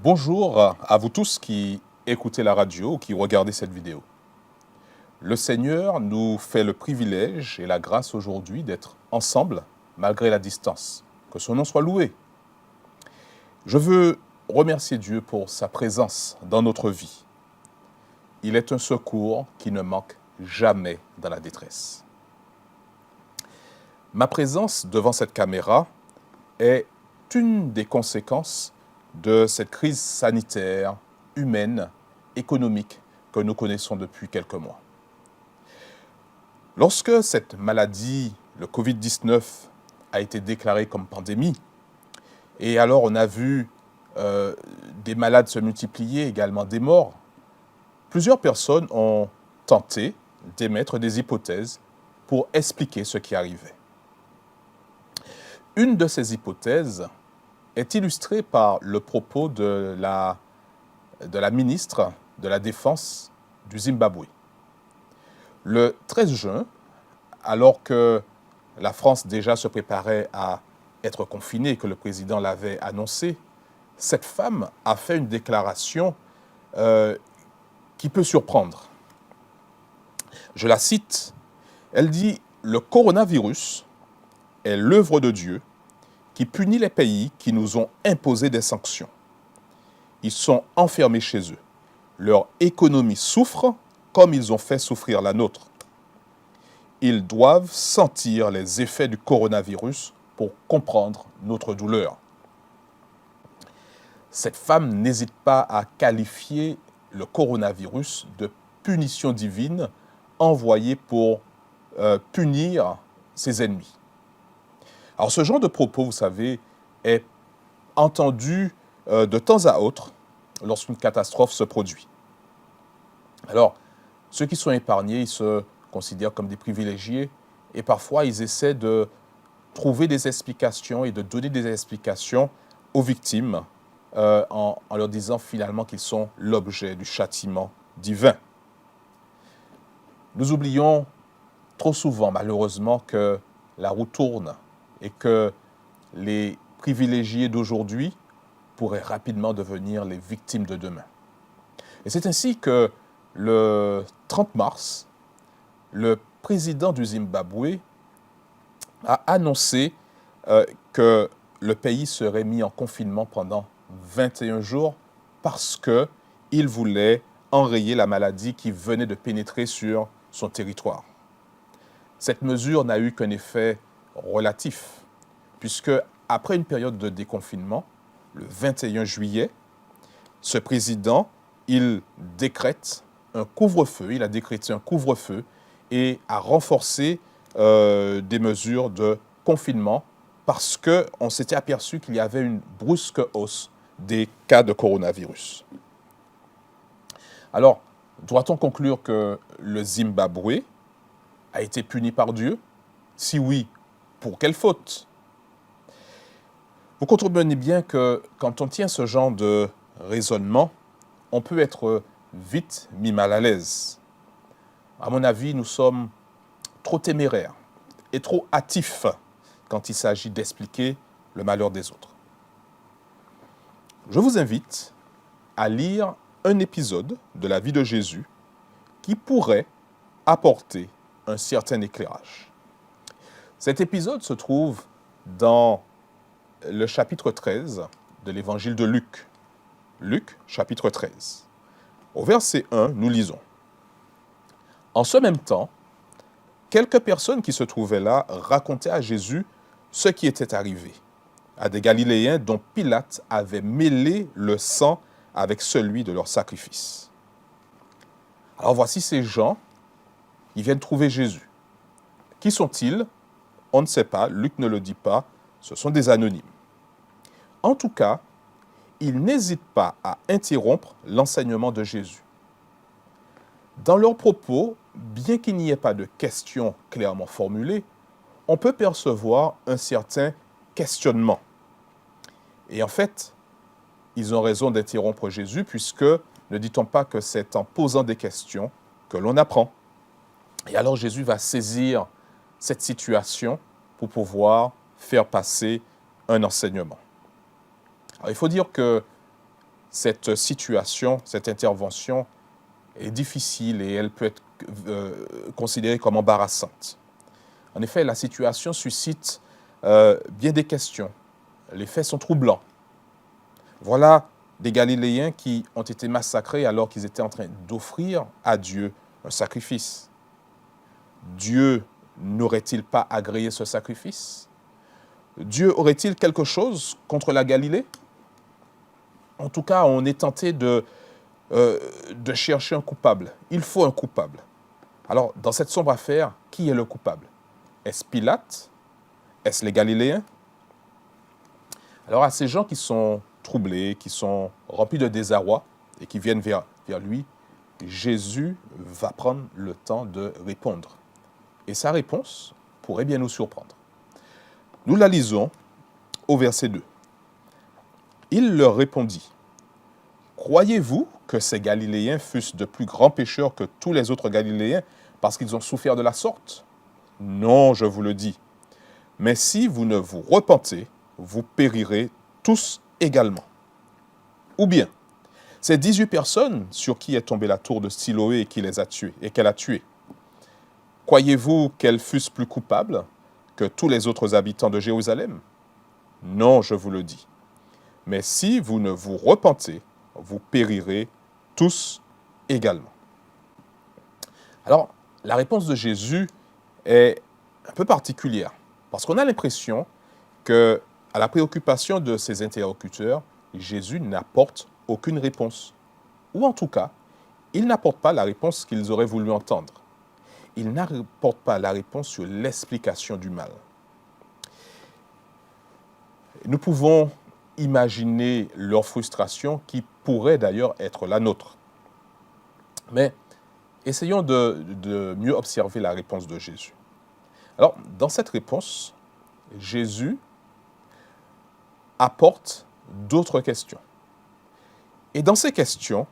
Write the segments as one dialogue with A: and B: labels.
A: Bonjour à vous tous qui écoutez la radio ou qui regardez cette vidéo. Le Seigneur nous fait le privilège et la grâce aujourd'hui d'être ensemble malgré la distance. Que son nom soit loué. Je veux remercier Dieu pour sa présence dans notre vie. Il est un secours qui ne manque jamais dans la détresse. Ma présence devant cette caméra est une des conséquences de cette crise sanitaire, humaine, économique que nous connaissons depuis quelques mois. Lorsque cette maladie, le Covid-19, a été déclarée comme pandémie, et alors on a vu des malades se multiplier, également des morts, plusieurs personnes ont tenté d'émettre des hypothèses pour expliquer ce qui arrivait. Une de ces hypothèses est illustrée par le propos de la ministre de la Défense du Zimbabwe. Le 13 juin, alors que la France déjà se préparait à être confinée et que le président l'avait annoncé, cette femme a fait une déclaration qui peut surprendre. Je la cite, elle dit « Le coronavirus est l'œuvre de Dieu qui punit les pays qui nous ont imposé des sanctions. Ils sont enfermés chez eux. Leur économie souffre comme ils ont fait souffrir la nôtre. Ils doivent sentir les effets du coronavirus pour comprendre notre douleur. » Cette femme n'hésite pas à qualifier le coronavirus de punition divine envoyée pour punir ses ennemis. Alors ce genre de propos, vous savez, est entendu de temps à autre lorsqu'une catastrophe se produit. Alors, ceux qui sont épargnés, ils se considèrent comme des privilégiés et parfois ils essaient de trouver des explications et de donner des explications aux victimes en leur disant finalement qu'ils sont l'objet du châtiment divin. Nous oublions trop souvent, malheureusement, que la roue tourne et que les privilégiés d'aujourd'hui pourraient rapidement devenir les victimes de demain. Et c'est ainsi que le 30 mars, le président du Zimbabwe a annoncé que le pays serait mis en confinement pendant 21 jours parce qu'il voulait enrayer la maladie qui venait de pénétrer sur son territoire. Cette mesure n'a eu qu'un effet relatif, puisque après une période de déconfinement, le 21 juillet, ce président, il décrète un couvre-feu, il a décrété un couvre-feu et a renforcé des mesures de confinement parce qu'on s'était aperçu qu'il y avait une brusque hausse des cas de coronavirus. Alors, doit-on conclure que le Zimbabwe a été puni par Dieu? Si oui, pour quelle faute? Vous comprenez bien que quand on tient ce genre de raisonnement, on peut être vite mis mal à l'aise. À mon avis, nous sommes trop téméraires et trop hâtifs quand il s'agit d'expliquer le malheur des autres. Je vous invite à lire un épisode de la vie de Jésus qui pourrait apporter un certain éclairage. Cet épisode se trouve dans le chapitre 13 de l'évangile de Luc. Luc, chapitre 13. Au verset 1, nous lisons. En ce même temps, quelques personnes qui se trouvaient là racontaient à Jésus ce qui était arrivé à des Galiléens dont Pilate avait mêlé le sang avec celui de leur sacrifice. Alors voici ces gens, ils viennent trouver Jésus. Qui sont-ils? On ne sait pas, Luc ne le dit pas, ce sont des anonymes. En tout cas, ils n'hésitent pas à interrompre l'enseignement de Jésus. Dans leurs propos, bien qu'il n'y ait pas de questions clairement formulées, on peut percevoir un certain questionnement. Et en fait, ils ont raison d'interrompre Jésus puisque ne dit-on pas que c'est en posant des questions que l'on apprend. Et alors Jésus va saisir cette situation pour pouvoir faire passer un enseignement. Alors, il faut dire que cette situation, cette intervention est difficile et elle peut être considérée comme embarrassante. En effet, la situation suscite bien des questions. Les faits sont troublants. Voilà des Galiléens qui ont été massacrés alors qu'ils étaient en train d'offrir à Dieu un sacrifice. Dieu n'aurait-il pas agréé ce sacrifice? Dieu aurait-il quelque chose contre la Galilée? En tout cas, on est tenté de chercher un coupable. Il faut un coupable. Alors, dans cette sombre affaire, qui est le coupable? Est-ce Pilate? Est-ce les Galiléens? Alors, à ces gens qui sont troublés, qui sont remplis de désarroi et qui viennent vers lui, Jésus va prendre le temps de répondre. Et sa réponse pourrait bien nous surprendre. Nous la lisons au verset 2. Il leur répondit, « Croyez-vous que ces Galiléens fussent de plus grands pécheurs que tous les autres Galiléens parce qu'ils ont souffert de la sorte? Non, je vous le dis. Mais si vous ne vous repentez, vous périrez tous également. Ou bien, ces 18 personnes sur qui est tombée la tour de Siloé et qu'elle a tuées, croyez-vous qu'elles fussent plus coupables que tous les autres habitants de Jérusalem? Non, je vous le dis. Mais si vous ne vous repentez, vous périrez tous également. » Alors, la réponse de Jésus est un peu particulière, parce qu'on a l'impression que, à la préoccupation de ses interlocuteurs, Jésus n'apporte aucune réponse. Ou en tout cas, il n'apporte pas la réponse qu'ils auraient voulu entendre. Il n'apporte pas la réponse sur l'explication du mal. Nous pouvons imaginer leur frustration qui pourrait d'ailleurs être la nôtre. Mais essayons de mieux observer la réponse de Jésus. Alors, dans cette réponse, Jésus apporte d'autres questions. Et dans ces questions,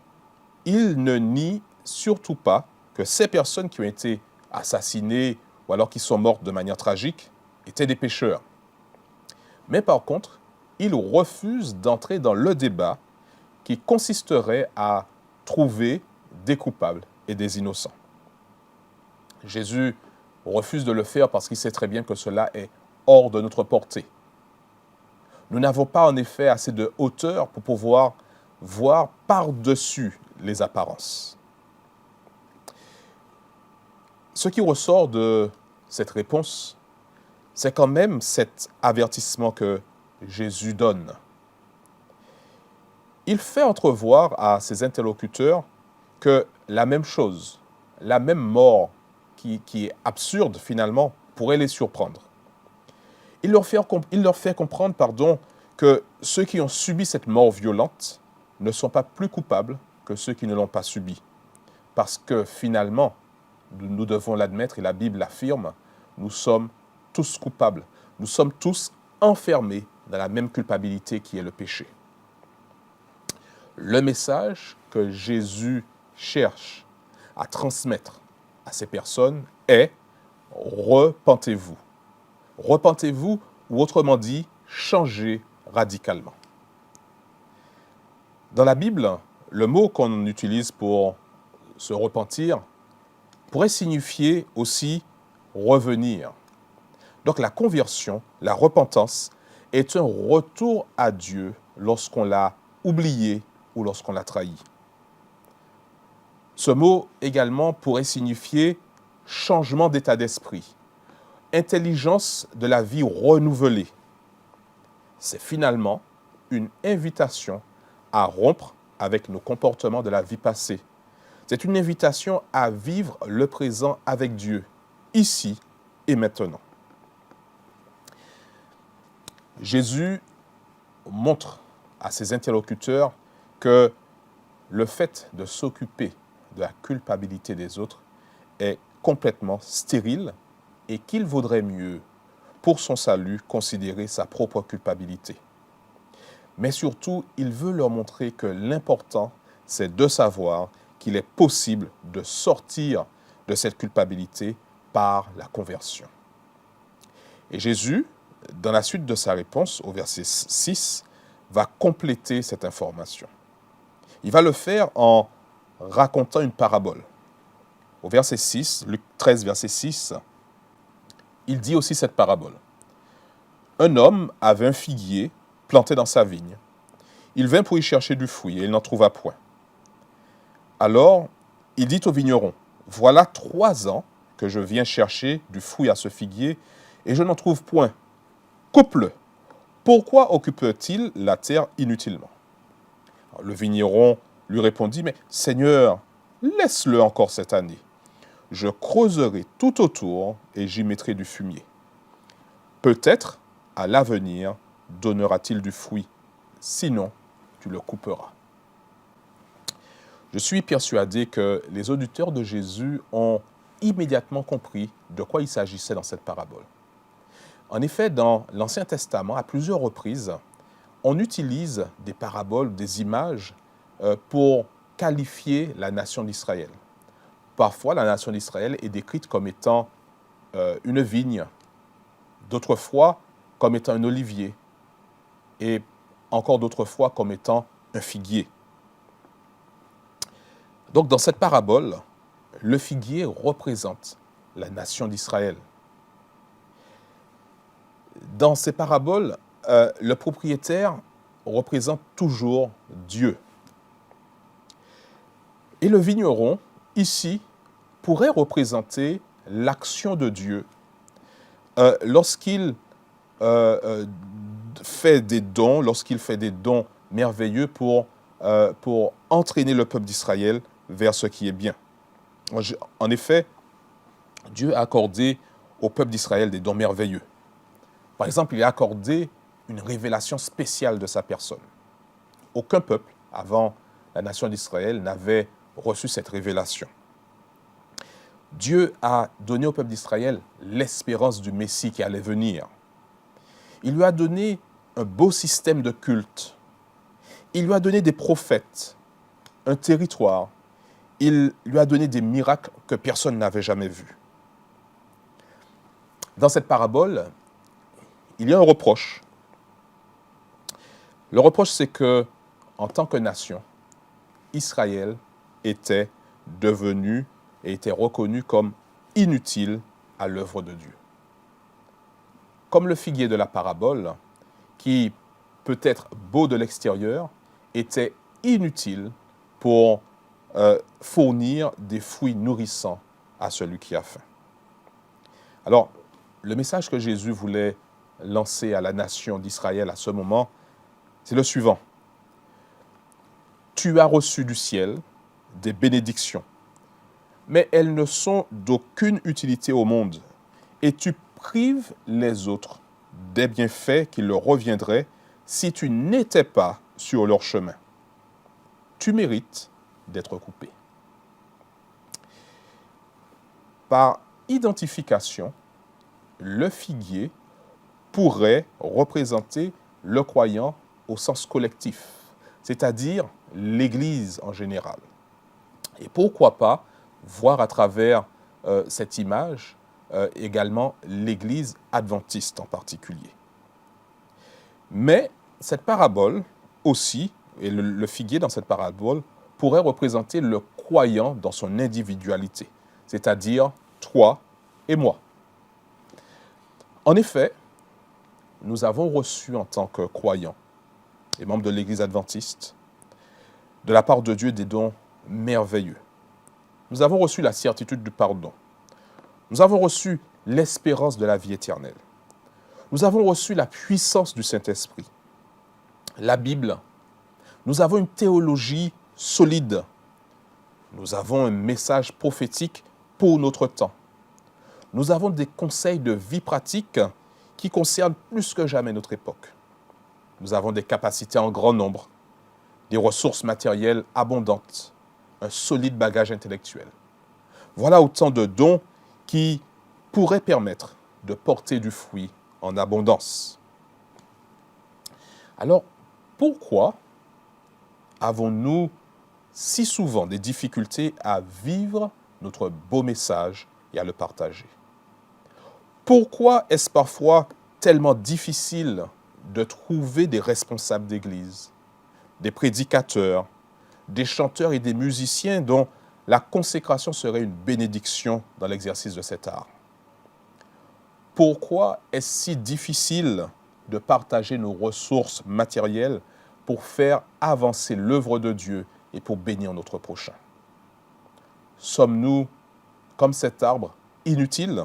A: il ne nie surtout pas que ces personnes qui ont été assassinées ou alors qui sont mortes de manière tragique étaient des pécheurs. Mais par contre, il refuse d'entrer dans le débat qui consisterait à trouver des coupables et des innocents. Jésus refuse de le faire parce qu'il sait très bien que cela est hors de notre portée. Nous n'avons pas en effet assez de hauteur pour pouvoir voir par-dessus les apparences. Ce qui ressort de cette réponse, c'est quand même cet avertissement que Jésus donne. Il fait entrevoir à ses interlocuteurs que la même chose, la même mort qui est absurde finalement, pourrait les surprendre. Il leur fait comprendre que ceux qui ont subi cette mort violente ne sont pas plus coupables que ceux qui ne l'ont pas subi. Parce que finalement, nous devons l'admettre, et la Bible l'affirme, nous sommes tous coupables. Nous sommes tous enfermés dans la même culpabilité qui est le péché. Le message que Jésus cherche à transmettre à ces personnes est « repentez-vous ». Repentez-vous, ou autrement dit, changez radicalement. Dans la Bible, le mot qu'on utilise pour se repentir pourrait signifier aussi revenir. Donc la conversion, la repentance, est un retour à Dieu lorsqu'on l'a oublié ou lorsqu'on l'a trahi. Ce mot également pourrait signifier changement d'état d'esprit, intelligence de la vie renouvelée. C'est finalement une invitation à rompre avec nos comportements de la vie passée. C'est une invitation à vivre le présent avec Dieu, ici et maintenant. Jésus montre à ses interlocuteurs que le fait de s'occuper de la culpabilité des autres est complètement stérile et qu'il vaudrait mieux, pour son salut, considérer sa propre culpabilité. Mais surtout, il veut leur montrer que l'important, c'est de savoir qu'il est possible de sortir de cette culpabilité par la conversion. Et Jésus, dans la suite de sa réponse, au verset 6, va compléter cette information. Il va le faire en racontant une parabole. Au verset 6, Luc 13, verset 6, il dit aussi cette parabole. Un homme avait un figuier planté dans sa vigne. Il vint pour y chercher du fruit et il n'en trouva point. Alors, il dit au vigneron, « Voilà 3 ans que je viens chercher du fruit à ce figuier et je n'en trouve point. Coupe-le. Pourquoi occupe-t-il la terre inutilement ?» Alors, le vigneron lui répondit, « Mais Seigneur, laisse-le encore cette année. Je creuserai tout autour et j'y mettrai du fumier. Peut-être, à l'avenir, donnera-t-il du fruit. Sinon, tu le couperas. » Je suis persuadé que les auditeurs de Jésus ont immédiatement compris de quoi il s'agissait dans cette parabole. En effet, dans l'Ancien Testament, à plusieurs reprises, on utilise des paraboles, des images, pour qualifier la nation d'Israël. Parfois, la nation d'Israël est décrite comme étant une vigne, d'autres fois comme étant un olivier, et encore d'autres fois comme étant un figuier. Donc, dans cette parabole, le figuier représente la nation d'Israël. Dans ces paraboles, le propriétaire représente toujours Dieu. Et le vigneron, ici, pourrait représenter l'action de Dieu lorsqu'il fait des dons merveilleux pour entraîner le peuple d'Israël vers ce qui est bien. En effet, Dieu a accordé au peuple d'Israël des dons merveilleux. Par exemple, il a accordé une révélation spéciale de sa personne. Aucun peuple, avant la nation d'Israël, n'avait reçu cette révélation. Dieu a donné au peuple d'Israël l'espérance du Messie qui allait venir. Il lui a donné un beau système de culte. Il lui a donné des prophètes, un territoire. Il lui a donné des miracles que personne n'avait jamais vus. Dans cette parabole, il y a un reproche. Le reproche, c'est que, en tant que nation, Israël était devenu et était reconnu comme inutile à l'œuvre de Dieu. Comme le figuier de la parabole, qui peut être beau de l'extérieur, était inutile pour fournir des fruits nourrissants à celui qui a faim. Alors, le message que Jésus voulait lancer à la nation d'Israël à ce moment, c'est le suivant. Tu as reçu du ciel des bénédictions, mais elles ne sont d'aucune utilité au monde, et tu prives les autres des bienfaits qui leur reviendraient si tu n'étais pas sur leur chemin. Tu mérites d'être coupé. Par identification, le figuier pourrait représenter le croyant au sens collectif, c'est-à-dire l'Église en général. Et pourquoi pas voir à travers cette image également l'Église adventiste en particulier. Mais cette parabole aussi, et le figuier dans cette parabole, pourrait représenter le croyant dans son individualité, c'est-à-dire toi et moi. En effet, nous avons reçu en tant que croyants et membres de l'Église adventiste, de la part de Dieu des dons merveilleux. Nous avons reçu la certitude du pardon. Nous avons reçu l'espérance de la vie éternelle. Nous avons reçu la puissance du Saint-Esprit, la Bible. Nous avons une théologie solide. Nous avons un message prophétique pour notre temps. Nous avons des conseils de vie pratique qui concernent plus que jamais notre époque. Nous avons des capacités en grand nombre, des ressources matérielles abondantes, un solide bagage intellectuel. Voilà autant de dons qui pourraient permettre de porter du fruit en abondance. Alors, pourquoi avons-nous si souvent des difficultés à vivre notre beau message et à le partager? Pourquoi est-ce parfois tellement difficile de trouver des responsables d'église, des prédicateurs, des chanteurs et des musiciens dont la consécration serait une bénédiction dans l'exercice de cet art. Pourquoi est-ce si difficile de partager nos ressources matérielles pour faire avancer l'œuvre de Dieu et pour bénir notre prochain? Sommes-nous, comme cet arbre, inutiles?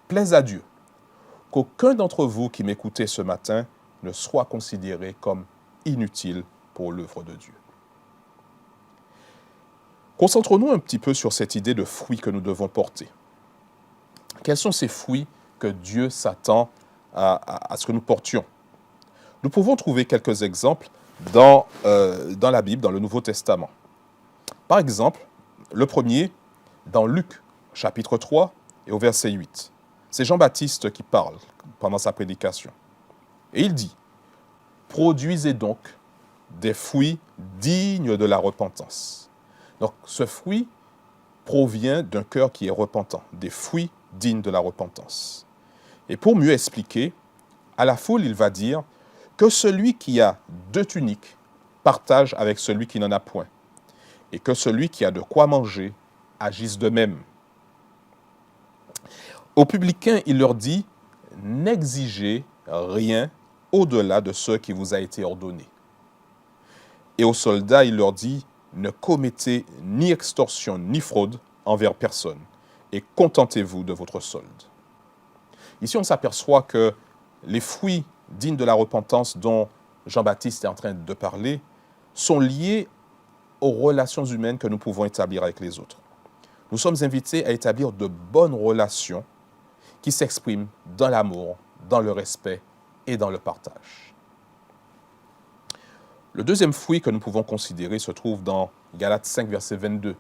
A: Plaise à Dieu qu'aucun d'entre vous qui m'écoutez ce matin ne soit considéré comme inutile pour l'œuvre de Dieu. Concentrons-nous un petit peu sur cette idée de fruits que nous devons porter. Quels sont ces fruits que Dieu s'attend à ce que nous portions? Nous pouvons trouver quelques exemples dans la Bible, dans le Nouveau Testament. Par exemple, le premier, dans Luc, chapitre 3, et au verset 8. C'est Jean-Baptiste qui parle pendant sa prédication. Et il dit, « Produisez donc des fruits dignes de la repentance. » Donc, ce fruit provient d'un cœur qui est repentant, des fruits dignes de la repentance. Et pour mieux expliquer, à la foule, il va dire que celui qui a 2 tuniques partage avec celui qui n'en a point, et que celui qui a de quoi manger agisse de même. Aux publicains, il leur dit, n'exigez rien au-delà de ce qui vous a été ordonné. Et aux soldats, il leur dit, ne commettez ni extorsion ni fraude envers personne, et contentez-vous de votre solde. Ici, on s'aperçoit que les fruits dignes de la repentance dont Jean-Baptiste est en train de parler sont liés aux relations humaines que nous pouvons établir avec les autres. Nous sommes invités à établir de bonnes relations qui s'expriment dans l'amour, dans le respect et dans le partage. Le deuxième fruit que nous pouvons considérer se trouve dans Galates 5, verset 22,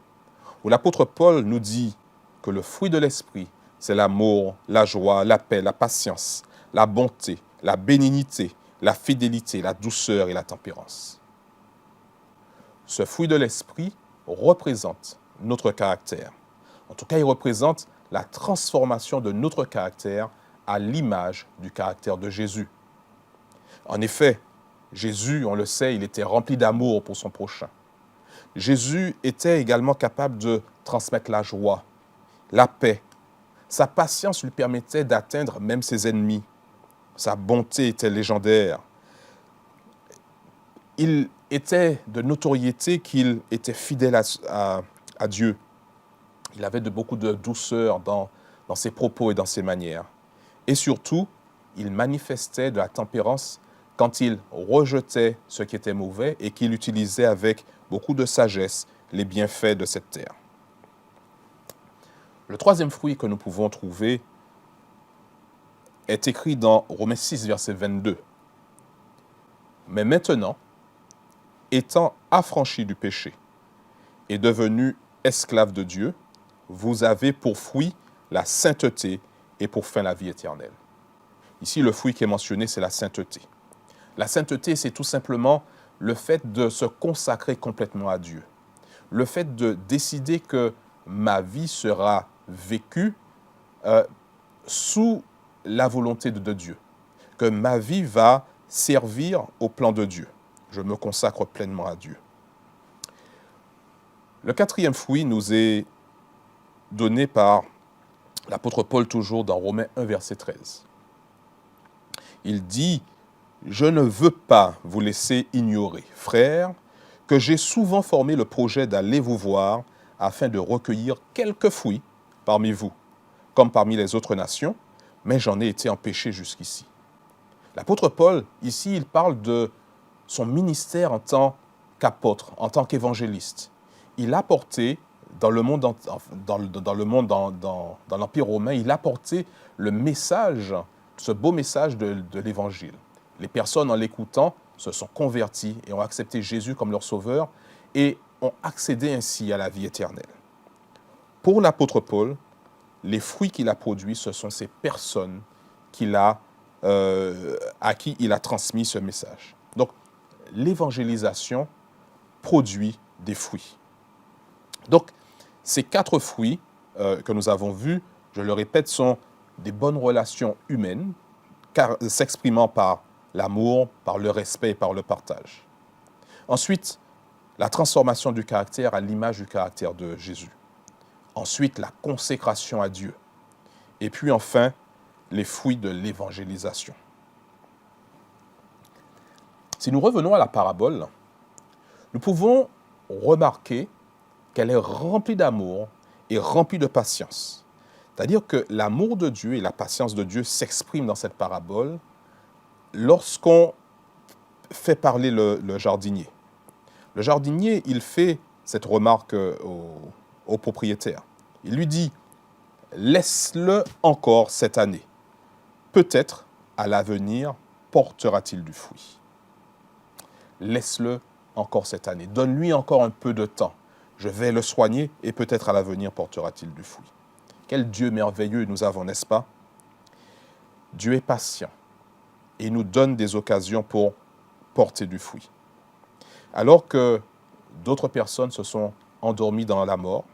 A: où l'apôtre Paul nous dit que le fruit de l'esprit, c'est l'amour, la joie, la paix, la patience, la bonté, la bénignité, la fidélité, la douceur et la tempérance. Ce fruit de l'esprit représente notre caractère. En tout cas, il représente la transformation de notre caractère à l'image du caractère de Jésus. En effet, Jésus, on le sait, il était rempli d'amour pour son prochain. Jésus était également capable de transmettre la joie, la paix. Sa patience lui permettait d'atteindre même ses ennemis. Sa bonté était légendaire. Il était de notoriété qu'il était fidèle à Dieu. Il avait beaucoup de douceur dans ses propos et dans ses manières. Et surtout, il manifestait de la tempérance quand il rejetait ce qui était mauvais et qu'il utilisait avec beaucoup de sagesse les bienfaits de cette terre. Le troisième fruit que nous pouvons trouver est écrit dans Romains 6, verset 22. « Mais maintenant, étant affranchis du péché et devenus esclaves de Dieu, vous avez pour fruit la sainteté et pour fin la vie éternelle. » Ici, le fruit qui est mentionné, c'est la sainteté. La sainteté, c'est tout simplement le fait de se consacrer complètement à Dieu. Le fait de décider que ma vie sera vécue sous la volonté de Dieu, que ma vie va servir au plan de Dieu. Je me consacre pleinement à Dieu. Le quatrième fruit nous est donné par l'apôtre Paul, toujours dans Romains 1, verset 13. Il dit « Je ne veux pas vous laisser ignorer, frères, que j'ai souvent formé le projet d'aller vous voir afin de recueillir quelques fruits parmi vous, comme parmi les autres nations, mais j'en ai été empêché jusqu'ici. » L'apôtre Paul, ici, il parle de son ministère en tant qu'apôtre, en tant qu'évangéliste. Il a porté dans l'Empire romain, il a porté le message, ce beau message de l'Évangile. Les personnes, en l'écoutant, se sont converties et ont accepté Jésus comme leur sauveur et ont accédé ainsi à la vie éternelle. Pour l'apôtre Paul, les fruits qu'il a produits, ce sont ces personnes à qui il a transmis ce message. Donc, l'évangélisation produit des fruits. Donc, ces 4 fruits que nous avons vus, je le répète, sont des bonnes relations humaines, s'exprimant par l'amour, par le respect et par le partage. Ensuite, la transformation du caractère à l'image du caractère de Jésus. Ensuite, la consécration à Dieu. Et puis enfin, les fruits de l'évangélisation. Si nous revenons à la parabole, nous pouvons remarquer qu'elle est remplie d'amour et remplie de patience. C'est-à-dire que l'amour de Dieu et la patience de Dieu s'expriment dans cette parabole lorsqu'on fait parler le jardinier. Le jardinier, il fait cette remarque au propriétaire. Il lui dit « Laisse-le encore cette année. Peut-être, à l'avenir, portera-t-il du fruit. » Laisse-le encore cette année. Donne-lui encore un peu de temps. Je vais le soigner et peut-être à l'avenir portera-t-il du fruit. Quel Dieu merveilleux nous avons, n'est-ce pas? Dieu est patient et nous donne des occasions pour porter du fruit. Alors que d'autres personnes se sont endormies dans la mort,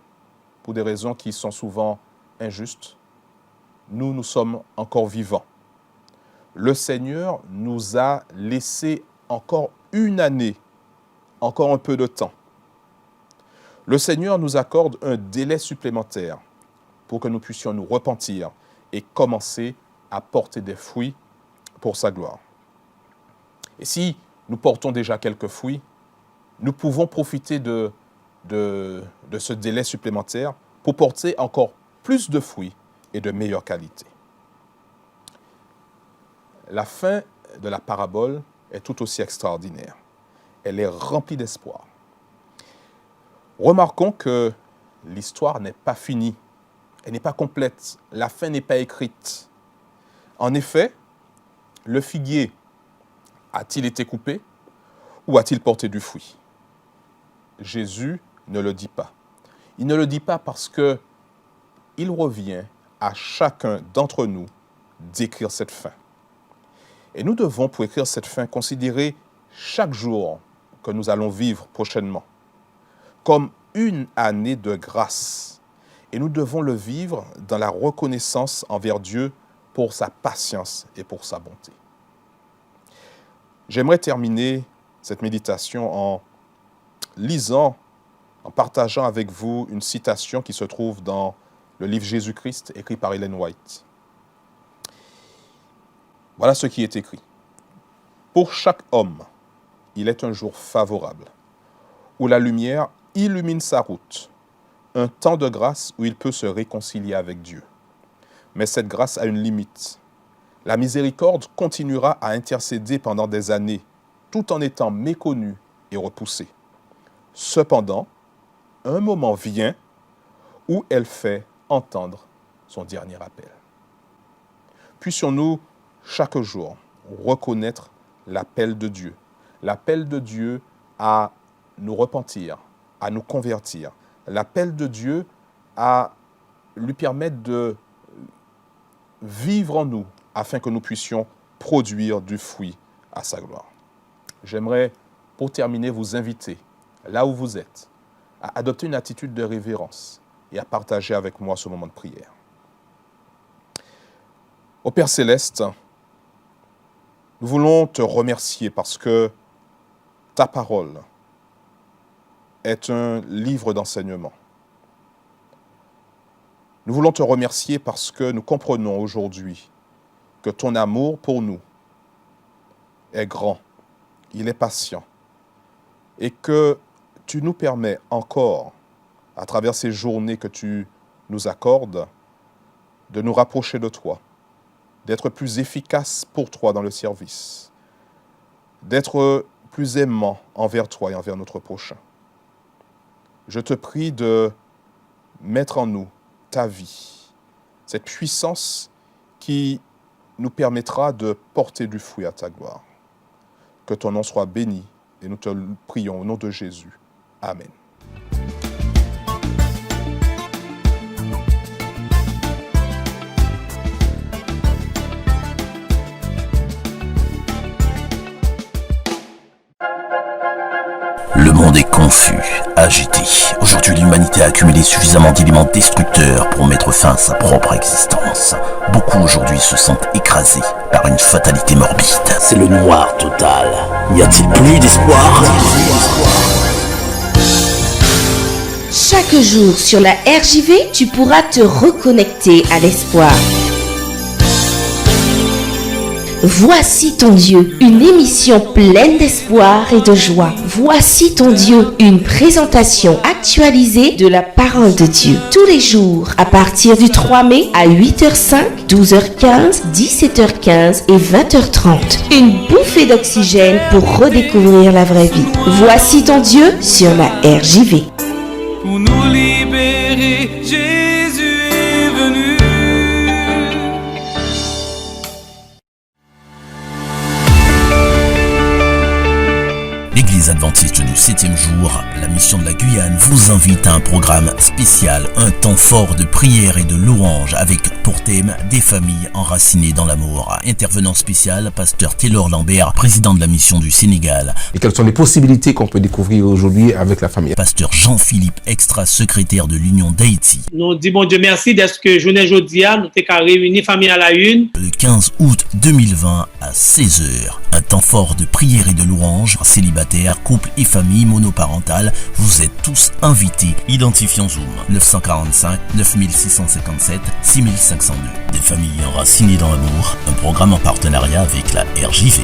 A: pour des raisons qui sont souvent injustes, nous sommes encore vivants. Le Seigneur nous a laissé encore une année, encore un peu de temps. Le Seigneur nous accorde un délai supplémentaire pour que nous puissions nous repentir et commencer à porter des fruits pour sa gloire. Et si nous portons déjà quelques fruits, nous pouvons profiter de ce délai supplémentaire pour porter encore plus de fruits et de meilleure qualité. La fin de la parabole est tout aussi extraordinaire. Elle est remplie d'espoir. Remarquons que l'histoire n'est pas finie, elle n'est pas complète, la fin n'est pas écrite. En effet, le figuier a-t-il été coupé ou a-t-il porté du fruit? Jésus ne le dit pas. Il ne le dit pas parce que il revient à chacun d'entre nous d'écrire cette fin. Et nous devons, pour écrire cette fin, considérer chaque jour que nous allons vivre prochainement comme une année de grâce. Et nous devons le vivre dans la reconnaissance envers Dieu pour sa patience et pour sa bonté. J'aimerais terminer cette méditation en lisant, en partageant avec vous une citation qui se trouve dans le livre Jésus-Christ, écrit par Ellen White. Voilà ce qui est écrit. Pour chaque homme, il est un jour favorable, où la lumière illumine sa route, un temps de grâce où il peut se réconcilier avec Dieu. Mais cette grâce a une limite. La miséricorde continuera à intercéder pendant des années, tout en étant méconnue et repoussée. Cependant, un moment vient où elle fait entendre son dernier appel. Puissions-nous chaque jour reconnaître l'appel de Dieu à nous repentir, à nous convertir, l'appel de Dieu à lui permettre de vivre en nous afin que nous puissions produire du fruit à sa gloire. J'aimerais, pour terminer, vous inviter, là où vous êtes, à adopter une attitude de révérence et à partager avec moi ce moment de prière. Ô Père Céleste, nous voulons te remercier parce que ta parole est un livre d'enseignement. Nous voulons te remercier parce que nous comprenons aujourd'hui que ton amour pour nous est grand, il est patient, et que tu nous permets encore, à travers ces journées que tu nous accordes, de nous rapprocher de toi, d'être plus efficace pour toi dans le service, d'être plus aimant envers toi et envers notre prochain. Je te prie de mettre en nous ta vie, cette puissance qui nous permettra de porter du fruit à ta gloire. Que ton nom soit béni et nous te prions au nom de Jésus. Amen.
B: Le monde est confus, agité. Aujourd'hui, l'humanité a accumulé suffisamment d'éléments destructeurs pour mettre fin à sa propre existence. Beaucoup aujourd'hui se sentent écrasés par une fatalité morbide. C'est le noir total. N'y a-t-il plus d'espoir ?
C: Chaque jour sur la RJV, tu pourras te reconnecter à l'espoir. Voici ton Dieu, une émission pleine d'espoir et de joie. Voici ton Dieu, une présentation actualisée de la parole de Dieu. Tous les jours, à partir du 3 mai à 8h05, 12h15, 17h15 et 20h30. Une bouffée d'oxygène pour redécouvrir la vraie vie. Voici ton Dieu sur la RJV.
D: Pour nous libérer, Jésus est venu.
B: L'Église adventiste du 7e jour, la mission de la Guyane, vous invite à un programme spécial, un temps fort de prière et de louange avec pour thème des familles enracinées dans l'amour. Intervenant spécial, pasteur Taylor Lambert, président de la mission du Sénégal.
E: Et quelles sont les possibilités qu'on peut découvrir aujourd'hui avec la famille.
B: Pasteur Jean-Philippe Extra, secrétaire de l'Union d'Haïti.
F: Nous disons bon Dieu merci d'être que journée aujourd'hui, nous sommes réunis famille à la une.
B: Le 15 août 2020 à 16h, un temps fort de prière et de louange, célibataires, couples et familles monoparentales, vous êtes tous invités. Identifiant Zoom 945 9657 6502. Des familles enracinées dans l'amour, un programme en partenariat avec la RJV.